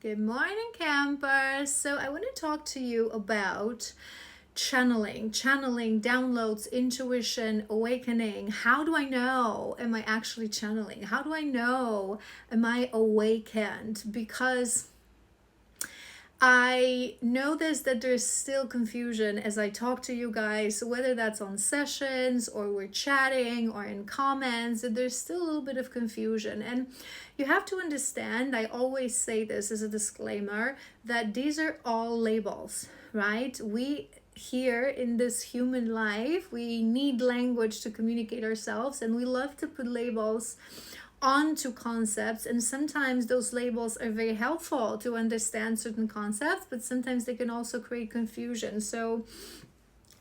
Good morning, campers. So I want to talk to you about channeling, downloads, intuition, awakening. How do I know? Am I actually channeling? How do I know? Am I awakened? Because I noticed that there's still confusion as I talk to you guys, whether that's on sessions or we're chatting or in comments, that there's still a little bit of confusion. And you have to understand, I always say this as a disclaimer, that these are all labels, right? We here in this human life, we need language to communicate ourselves, and we love to put labels onto concepts, and sometimes those labels are very helpful to understand certain concepts, but sometimes they can also create confusion. So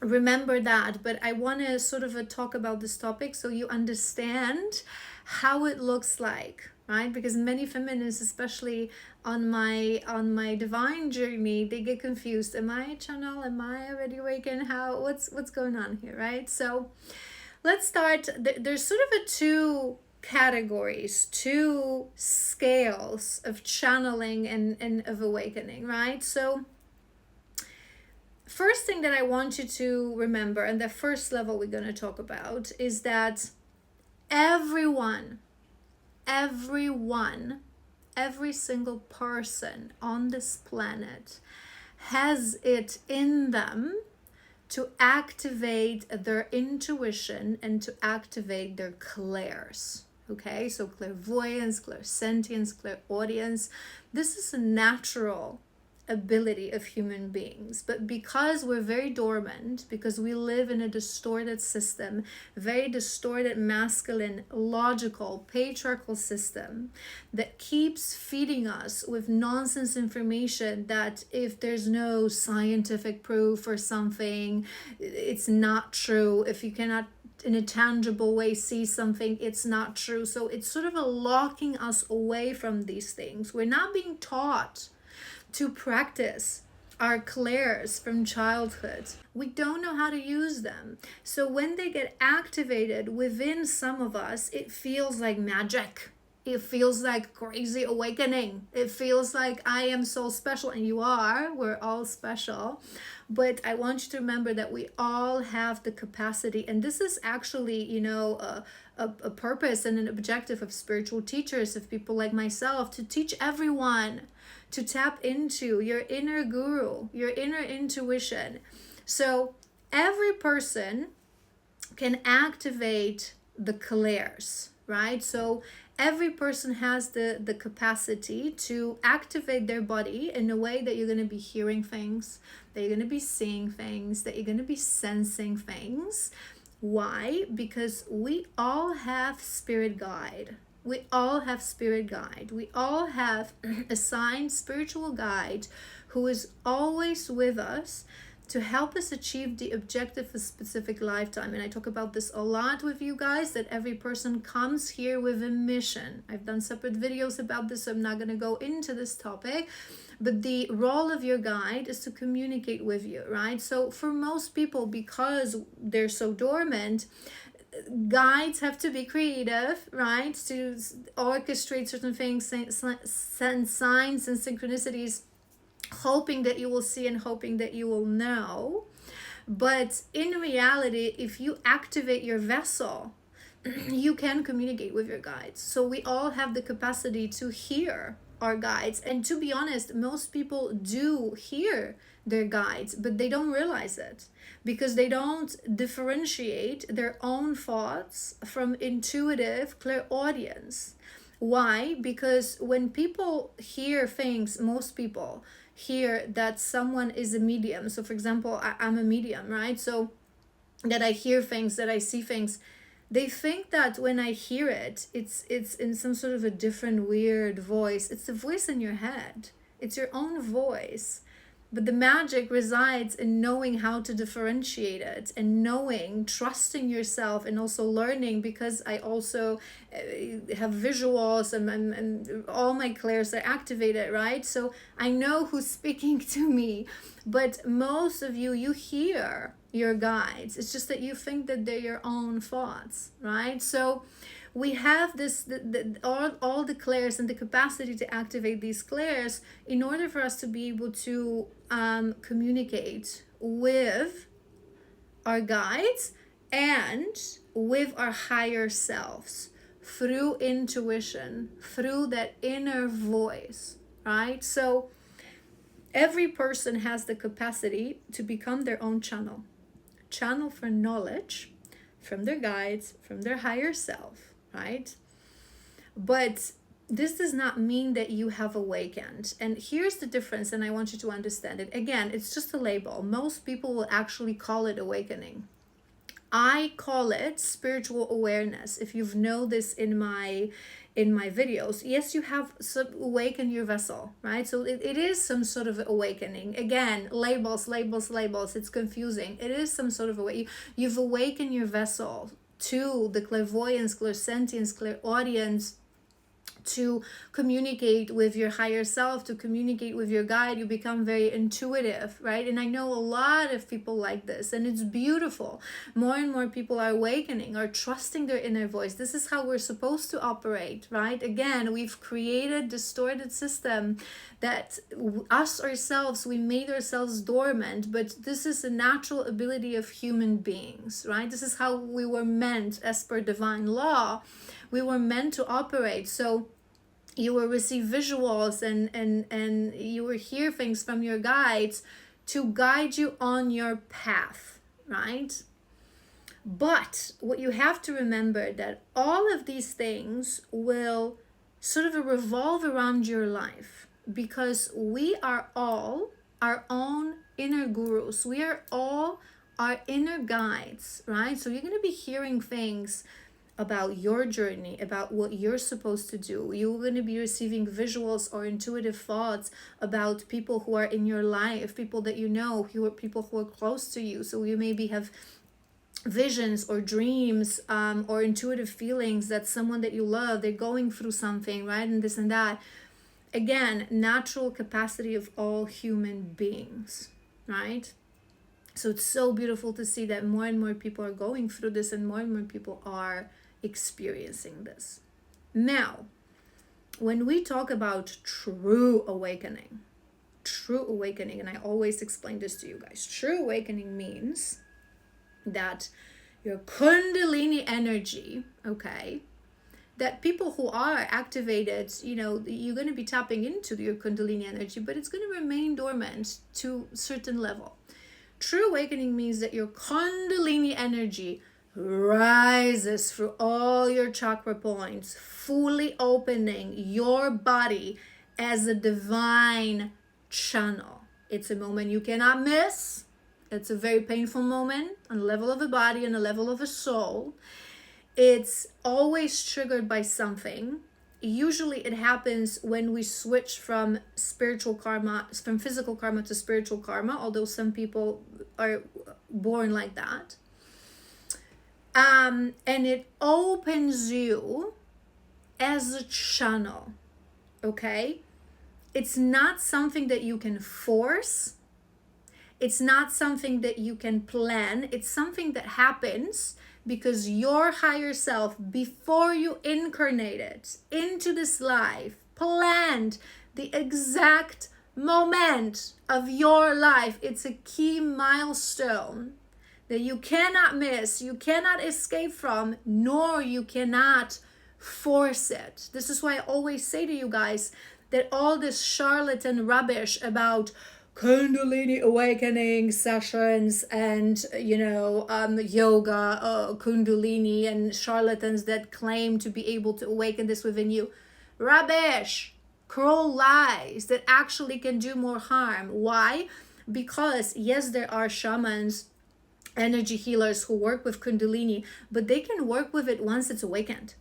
remember that. But I want to sort of talk about this topic so you understand how it looks like, right? Because many feminists, especially on my divine journey, they get confused. Am I a channel? Am I already awakened? What's going on here, right? So let's start. There's sort of a two categories, two scales of channeling and of awakening, right? So first thing that I want you to remember, and the first level we're going to talk about, is that everyone, every single person on this planet has it in them to activate their intuition and to activate their clairs. Okay, so clairvoyance, clairsentience, clairaudience, this is a natural ability of human beings. But because we're very dormant, because we live in a distorted system, very distorted, masculine, logical, patriarchal system that keeps feeding us with nonsense information that if there's no scientific proof for something, it's not true. If you cannot in a tangible way see something, it's not true. So it's sort of a locking us away from these things. We're not being taught to practice our clairs from childhood. We don't know how to use them. So when they get activated within some of us, it feels like magic. It feels like crazy awakening. It feels like I am so special, and you are. We're all special. But I want you to remember that we all have the capacity, and this is actually, a purpose and an objective of spiritual teachers, of people like myself, to teach everyone to tap into your inner guru, your inner intuition. So every person can activate the clairs, right? So every person has the capacity to activate their body in a way that you're going to be hearing things, that you're going to be seeing things, that you're going to be sensing things. Why? Because we all have spirit guide. We all have spirit guide. We all have assigned spiritual guide who is always with us to help us achieve the objective of a specific lifetime. And I talk about this a lot with you guys, that every person comes here with a mission. I've done separate videos about this, so I'm not going to go into this topic. But the role of your guide is to communicate with you, right? So for most people, because they're so dormant, guides have to be creative, right? To orchestrate certain things, send signs and synchronicities, hoping that you will see and hoping that you will know. But in reality, if you activate your vessel, you can communicate with your guides. So we all have the capacity to hear our guides. And to be honest, most people do hear their guides, but they don't realize it because they don't differentiate their own thoughts from intuitive clairaudience. Why? Because when people hear things, most people hear that someone is a medium. So for example, I'm a medium, right? So that I hear things, that I see things, they think that when I hear it, it's in some sort of a different weird voice. It's the voice in your head. It's your own voice. But the magic resides in knowing how to differentiate it and knowing, trusting yourself, and also learning, because I also have visuals and all my clairs are activated, right? So I know who's speaking to me. But most of you hear your guides. It's just that you think that they're your own thoughts, right? So we have all the clairs and the capacity to activate these clairs in order for us to be able to communicate with our guides and with our higher selves through intuition, through that inner voice, right? So every person has the capacity to become their own channel for knowledge from their guides, from their higher self, right? But this does not mean that you have awakened. And here's the difference, and I want you to understand it. Again, it's just a label. Most people will actually call it awakening. I call it spiritual awareness. If you've known this in my videos, yes, you have awakened your vessel, right? So it is some sort of awakening. Again, labels, it's confusing. It is some sort of you've awakened your vessel to the clairvoyance, clairsentience, clairaudience, to communicate with your higher self, to communicate with your guide. You become very intuitive, right? And I know a lot of people like this, and it's beautiful. More and more people are awakening, are trusting their inner voice. This is how we're supposed to operate, right? Again, we've created distorted system that us ourselves, we made ourselves dormant, but this is a natural ability of human beings, right? This is how we were meant as per divine law. We were meant to operate. So you will receive visuals and you will hear things from your guides to guide you on your path, right? But what you have to remember that all of these things will sort of revolve around your life, because we are all our own inner gurus. We are all our inner guides, right? So you're going to be hearing things about your journey, about what you're supposed to do. You're going to be receiving visuals or intuitive thoughts about people who are in your life, people that you know, people who are close to you. So you maybe have visions or dreams or intuitive feelings that someone that you love, they're going through something, right? And this and that. Again, natural capacity of all human beings, right? So it's so beautiful to see that more and more people are going through this, and more people are experiencing this. Now, when we talk about true awakening, and I always explain this to you guys, true awakening means that your Kundalini energy, okay, that people who are activated, you're going to be tapping into your Kundalini energy, but it's going to remain dormant to a certain level. True awakening means that your Kundalini energy rises through all your chakra points, fully opening your body as a divine channel. It's a moment you cannot miss. It's a very painful moment on the level of the body and the level of the soul. It's always triggered by something. Usually it happens when we switch from spiritual karma, from physical karma to spiritual karma, although some people are born like that. And it opens you as a channel, okay? It's not something that you can force. It's not something that you can plan. It's something that happens because your higher self, before you incarnated into this life, planned the exact moment of your life. It's a key milestone that you cannot miss, you cannot escape from, nor you cannot force it. This is why I always say to you guys that all this charlatan rubbish about Kundalini awakening sessions and yoga, Kundalini, and charlatans that claim to be able to awaken this within you, rubbish, cruel lies that actually can do more harm. Why? Because yes, there are shamans, energy healers who work with Kundalini, but they can work with it once it's awakened.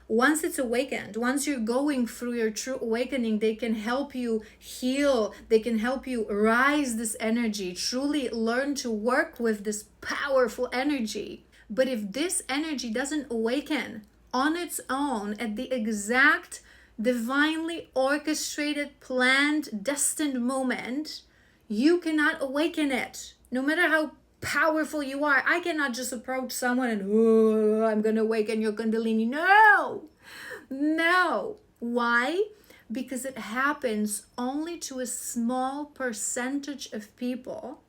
Once it's awakened, once you're going through your true awakening, they can help you heal. They can help you rise this energy, truly learn to work with this powerful energy. But if this energy doesn't awaken on its own at the exact divinely orchestrated, planned, destined moment, you cannot awaken it. No matter how powerful you are. I cannot just approach someone and, oh, I'm going to awaken your Kundalini. No. Why? Because it happens only to a small percentage of people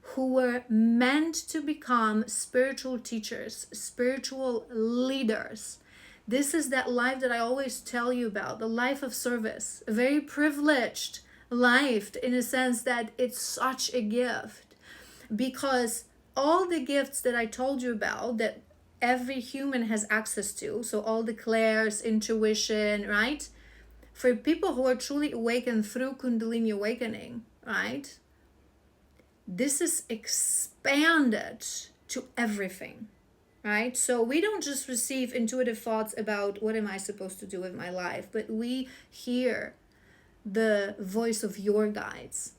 who were meant to become spiritual teachers, spiritual leaders. This is that life that I always tell you about, the life of service, a very privileged life in a sense that it's such a gift, because all the gifts that I told you about that every human has access to, so all the clairs, intuition, right? For people who are truly awakened through Kundalini awakening, right? This is expanded to everything, right? So we don't just receive intuitive thoughts about what am I supposed to do with my life, but we hear the voice of your guides.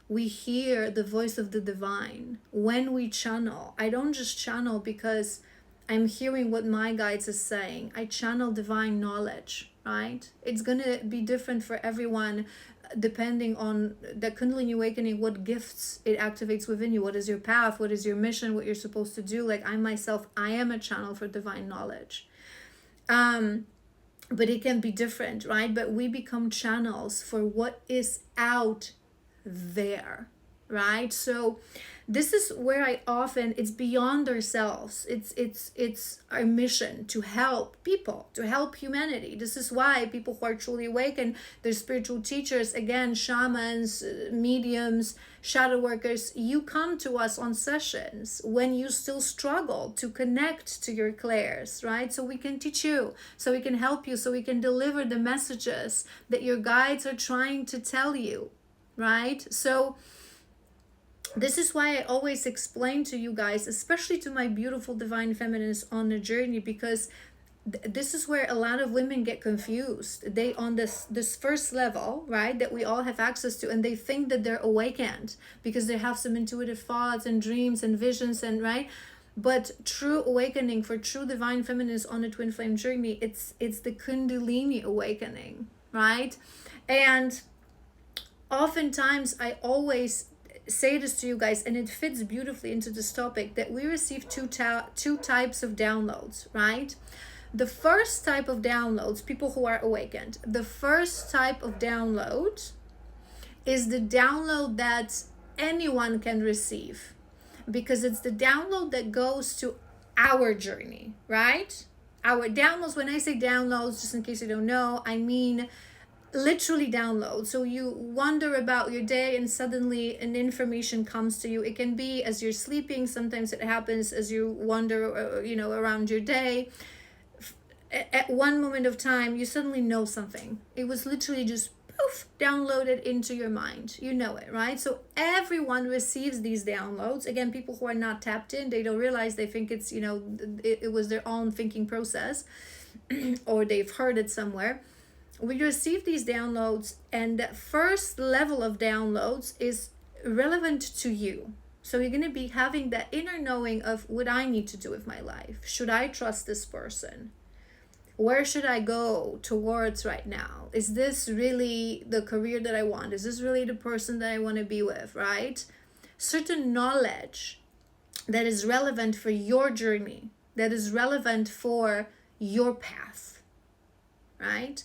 We hear the voice of the divine. When we channel, I don't just channel because I'm hearing what my guides are saying. I channel divine knowledge, right? It's going to be different for everyone depending on the Kundalini awakening, what gifts it activates within you. What is your path? What is your mission? What you're supposed to do? Like I myself, I am a channel for divine knowledge. But it can be different, right? But we become channels for what is out there, right? So this is where I often, it's beyond ourselves. It's our mission to help people, to help humanity. This is why people who are truly awakened, they're spiritual teachers, again, shamans, mediums, shadow workers, you come to us on sessions when you still struggle to connect to your clairs, right? So we can teach you, so we can help you, so we can deliver the messages that your guides are trying to tell you, right? So this is why I always explain to you guys, especially to my beautiful divine feminines on the journey, because this is where a lot of women get confused. They on this first level, right, that we all have access to, and they think that they're awakened because they have some intuitive thoughts and dreams and visions, and right. But true awakening for true divine feminines on the twin flame journey, it's the Kundalini awakening, right? And oftentimes I always say this to you guys, and it fits beautifully into this topic, that we receive two types of downloads, right? The first type of downloads, people who are awakened, the first type of download is the download that anyone can receive, because it's the download that goes to our journey, right? Our downloads, when I say downloads, just in case you don't know, I mean literally download. So you wonder about your day and suddenly an information comes to you. It can be as you're sleeping. Sometimes it happens as you wander, around your day. At one moment of time, you suddenly know something. It was literally just poof, downloaded into your mind. You know it, right? So everyone receives these downloads. Again, people who are not tapped in, they don't realize, they think it's, it was their own thinking process or they've heard it somewhere. We receive these downloads, and the first level of downloads is relevant to you. So you're going to be having that inner knowing of what I need to do with my life. Should I trust this person? Where should I go towards right now? Is this really the career that I want? Is this really the person that I want to be with, right? Certain knowledge that is relevant for your journey, that is relevant for your path, right?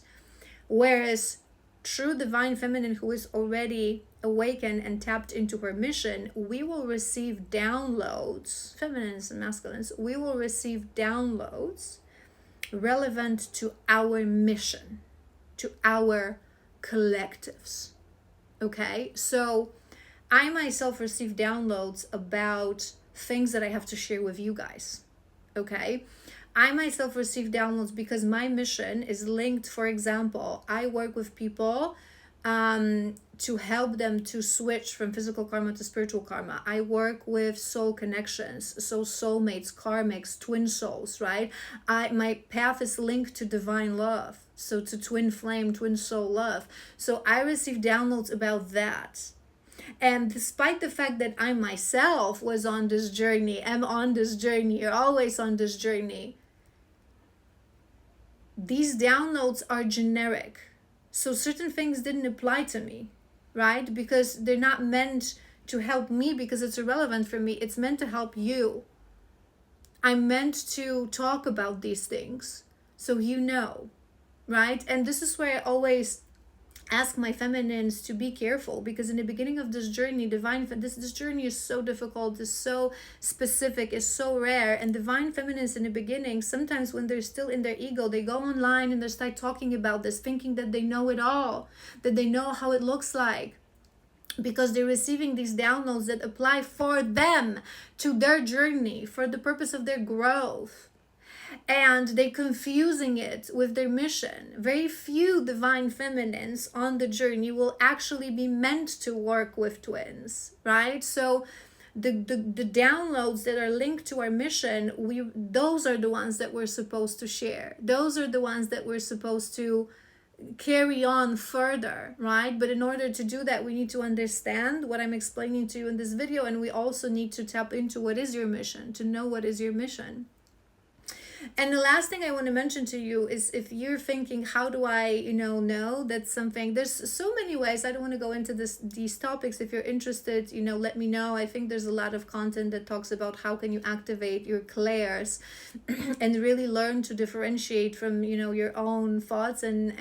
Whereas true divine feminine who is already awakened and tapped into her mission, we will receive downloads, feminines and masculines, we will receive downloads relevant to our mission, to our collectives. Okay, so I myself receive downloads about things that I have to share with you guys. Okay, I myself receive downloads because my mission is linked. For example, I work with people to help them to switch from physical karma to spiritual karma. I work with soul connections, so soulmates, karmics, twin souls, right? My path is linked to divine love, so to twin flame, twin soul love. So I receive downloads about that. And despite the fact that I myself was on this journey, am on this journey, you're always on this journey, these downloads are generic. So certain things didn't apply to me, right? Because they're not meant, to help me because it's irrelevant for me. It's meant to help you. I'm meant to talk about these things so you know, right? And this is where I always ask my feminines to be careful, because in the beginning of this journey, this journey is so difficult, is so specific, is so rare. And divine feminines in the beginning, sometimes when they're still in their ego, they go online and they start talking about this, thinking that they know it all, that they know how it looks like, because they're receiving these downloads that apply for them, to their journey, for the purpose of their growth. And they confusing it with their mission. Very few divine feminines on the journey will actually be meant to work with twins, right? So the downloads that are linked to our mission, those are the ones that we're supposed to share. Those are the ones that we're supposed to carry on further, right? But in order to do that, we need to understand what I'm explaining to you in this video, and we also need to tap into what is your mission, to know what is your mission. And the last thing I want to mention to you is, if you're thinking, how do I, know that something, there's so many ways. I don't want to go into these topics. If you're interested, let me know. I think there's a lot of content that talks about how can you activate your clairs and really learn to differentiate from, your own thoughts and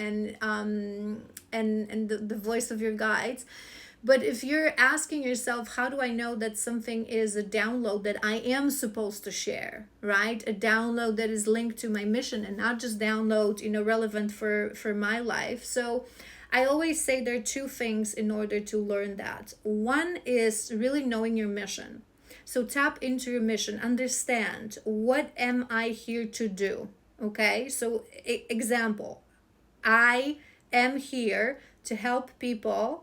the voice of your guides. But if you're asking yourself, how do I know that something is a download that I am supposed to share, right? A download that is linked to my mission, and not just download, relevant for my life. So I always say there are two things in order to learn that. One is really knowing your mission. So tap into your mission, understand, what am I here to do? Okay, so example, I am here to help people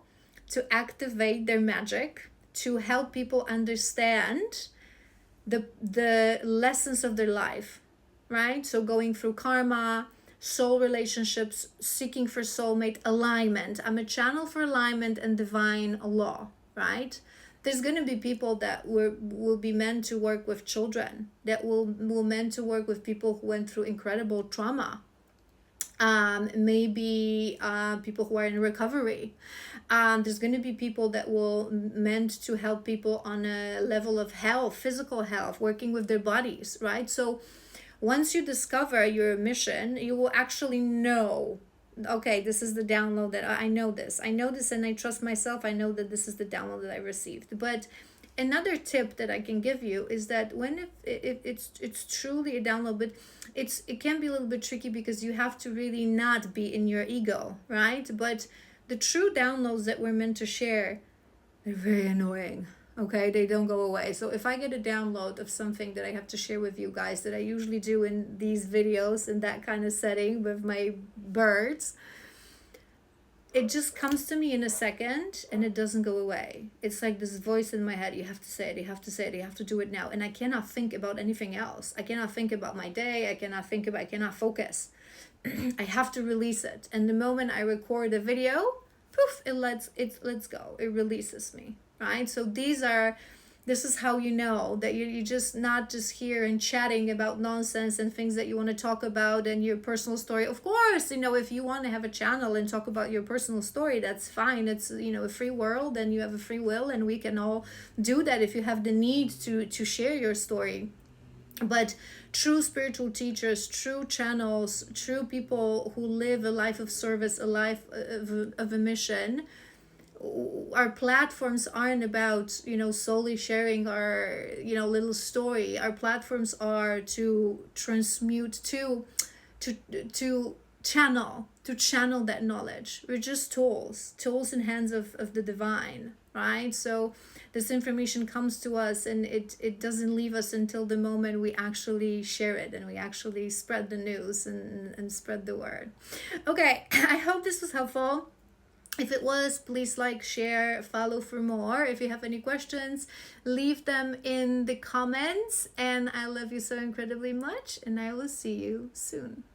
to activate their magic, to help people understand the lessons of their life, right? So going through karma, soul relationships, seeking for soulmate, alignment. I'm a channel for alignment and divine law, right? There's going to be people that will be meant to work with children, that will meant to work with people who went through incredible trauma. Maybe people who are in recovery. There's going to be people that will meant to help people on a level of health, physical health, working with their bodies, right? So once you discover your mission, you will actually know, okay, this is the download that I know this, and I trust myself. I know that this is the download that I received. But another tip that I can give you is that when it's truly a download, but it can be a little bit tricky because you have to really not be in your ego, right? But the true downloads that we're meant to share, they're very annoying. Okay, they don't go away. So if I get a download of something that I have to share with you guys, that I usually do in these videos in that kind of setting with my birds, it just comes to me in a second and it doesn't go away. It's like this voice in my head, you have to say it, you have to say it, you have to do it now. And I cannot think about anything else. I cannot think about my day. I cannot focus. I have to release it. And the moment I record a video, poof, it lets go. It releases me, right? So this is how you know that you're just not just here and chatting about nonsense and things that you want to talk about and your personal story. Of course, if you want to have a channel and talk about your personal story, that's fine. It's, a free world and you have a free will, and we can all do that if you have the need to share your story. But true spiritual teachers, true channels, true people who live a life of service, a life of a mission, our platforms aren't about solely sharing our little story. Our platforms are to transmute, to channel that knowledge. We're just tools in hands of the divine, right? So this information comes to us, and it doesn't leave us until the moment we actually share it and we actually spread the news and spread the word. Okay, I hope this was helpful. If it was, please like, share, follow for more. If you have any questions, leave them in the comments. And I love you so incredibly much, and I will see you soon.